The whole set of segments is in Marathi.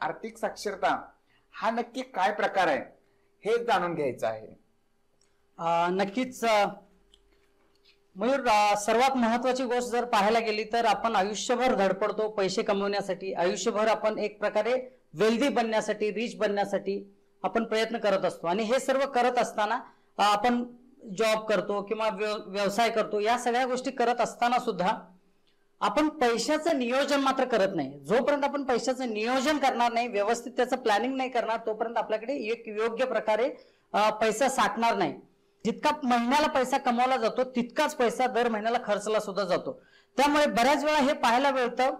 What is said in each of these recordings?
आर्थिक साक्षरता हा नक्की काय प्रकार आहे हे जाणून घ्यायचं आहे। नक्कीच मयूर, सर्वात महत्वाची गोष्ट जर पाहायला गेली तर आपण आयुष्यभर धडपडतो पैसे कमवण्यासाठी, आयुष्यभर आपण एक प्रकारे वेल्दी बनण्यासाठी, रिच बनण्यासाठी आपण प्रयत्न करत असतो। आणि हे सर्व करत असताना आपण जॉब करतो किंवा व्यवसाय करतो, या सगळ्या गोष्टी करत असताना सुद्धा आपण पैशाचं नियोजन मात्र करत नाही। जोपर्यंत आपण पैशाचं नियोजन करणार नाही, व्यवस्थित त्याचं प्लॅनिंग नाही करणार, तोपर्यंत आपल्याकडे एक योग्य प्रकारे पैसा साठणार नाही। जितका महिन्याला पैसा कमवला जातो तितकाच पैसा दर महिन्याला खर्चला सुद्धा जातो। त्यामुळे बऱ्याच वेळा हे पाहायला मिळतं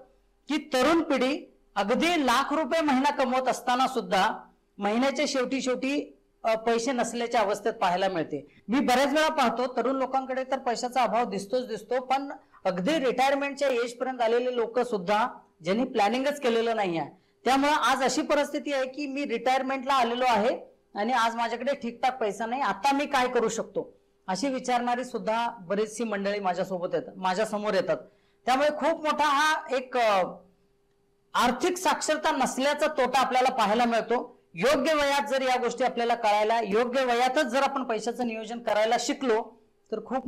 की तरुण पिढी अगदी लाख रुपये महिना कमवत असताना सुद्धा महिन्याच्या शेवटी पैसे नसल्याच्या अवस्थेत पाहायला मिळते। मी बऱ्याच वेळा पाहतो तरुण लोकांकडे तर पैशाचा अभाव दिसतो, पण अगदी रिटायरमेंटच्या एज पर्यंत आलेले लोक सुद्धा ज्यांनी प्लॅनिंगच केलेलं नाही आहे, त्यामुळे आज अशी परिस्थिती आहे की मी रिटायरमेंटला आलेलो आहे आणि आज माझ्याकडे ठीकठाक पैसा नाही, आता मी काय करू शकतो, अशी विचारणारी सुद्धा बरीचशी मंडळी माझ्यासोबत येतात, माझ्या समोर येतात। त्यामुळे खूप मोठा हा एक आर्थिक साक्षरता नसल्याचा तोटा आपल्याला पाहायला मिळतो। योग्य वयात जर या गोष्टी आपल्याला कळायला, योग्य वयातच जर आपण पैशाचं नियोजन करायला शिकलो तर खूप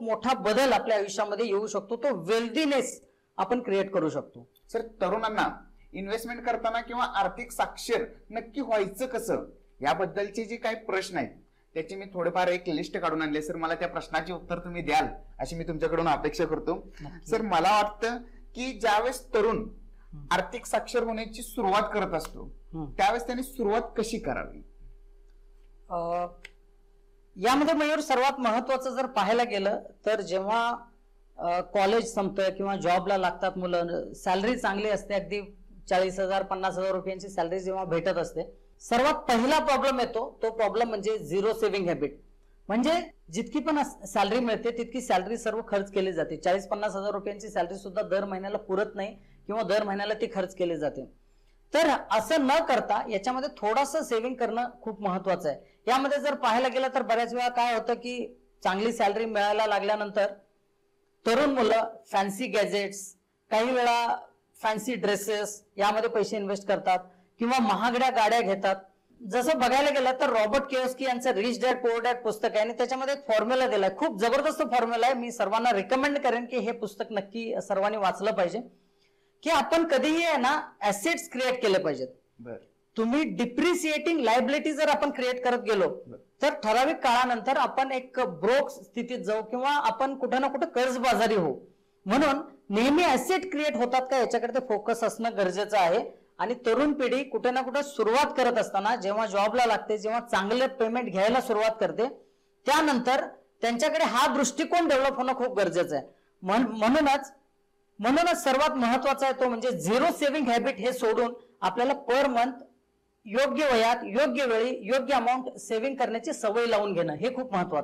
मोठा बदल आपल्या आयुष्यामध्ये येऊ शकतो, तो वेल्दीनेस आपण क्रिएट करू शकतो। सर, तरुणांना इन्व्हेस्टमेंट करताना किंवा आर्थिक साक्षर नक्की व्हायचं कसं याबद्दलचे जे काही प्रश्न आहेत त्याची मी थोडेफार एक लिस्ट काढून आणले। सर, मला त्या प्रश्नाचे उत्तर तुम्ही द्याल अशी मी तुमच्याकडून अपेक्षा करतो। सर, मला वाटतं की ज्यावेळेस तरुण आर्थिक साक्षर होण्याची सुरुवात करत असतो त्यावेळेस त्यांनी सुरुवात कशी करावी? यामध्ये मयूर सर्वात महत्वाचं जर पाहायला गेलं तर जेव्हा कॉलेज संपतं किंवा जॉबला लागतात मुलं, सॅलरी चांगली असते, अगदी 40,000 50,000 रुपयांची सॅलरी जेव्हा भेटत असते, सर्वात पहिला प्रॉब्लेम येतो, तो प्रॉब्लेम म्हणजे झिरो सेव्हिंग हॅबिट। म्हणजे जितकी पण सॅलरी मिळते तितकी सॅलरी सर्व खर्च केली जाते। 40-50,000 रुपयांची सॅलरी सुद्धा दर महिन्याला पुरत नाही किंवा दर महिन्याला ती खर्च केली जाते। तर असं न करता याच्यामध्ये थोडंसं सेव्हिंग करणं खूप महत्वाचं आहे। यामध्ये जर पाहायला गेलं तर बऱ्याच वेळा काय होतं की चांगली सॅलरी मिळायला लागल्यानंतर तरुण मुलं फॅन्सी गॅजेट्स, काही वेळा फॅन्सी ड्रेसेस यामध्ये पैसे इन्व्हेस्ट करतात किंवा महागड्या गाड्या घेतात। जसं बघायला गेलं तर रॉबर्ट कियोस्की यांचं रिच डॅड पुअर डॅड पुस्तक आहे आणि त्याच्यामध्ये एक फॉर्म्युला दिलाय, खूप जबरदस्त फॉर्म्युला आहे। मी सर्वांना रिकमेंड करेन की हे पुस्तक नक्की सर्वांनी वाचलं पाहिजे की आपण कधीही आहे ना ऍसेट्स क्रिएट केले पाहिजेत। तुम्ही डिप्रिसिएटिंग लायबिलिटी जर आपण क्रिएट करत गेलो तर ठराविक काळानंतर आपण एक ब्रोक स्थितीत जाऊ किंवा आपण कुठे ना कुठे कर्जबाजारी होऊ। म्हणून नेहमी ऍसेट क्रिएट होतात का याच्याकडे फोकस असणं गरजेचं आहे। आणि तरुण पिढी कुठे ना कुठे सुरुवात करत असताना जेव्हा जॉबला लागते, जेव्हा चांगले पेमेंट घ्यायला सुरुवात करते, त्यानंतर त्यांच्याकडे हा दृष्टिकोन डेव्हलप होणं खूप गरजेचं आहे। म्हणूनच सर्वात महत्वाचा आहे तो म्हणजे झिरो सेव्हिंग हॅबिट हे सोडून आपल्याला पर मंथ योग्य वयात, योग्य वेळी, योग्य अमाऊंट सेव्हिंग करण्याची सवय लावून घेणं हे खूप महत्वाचं।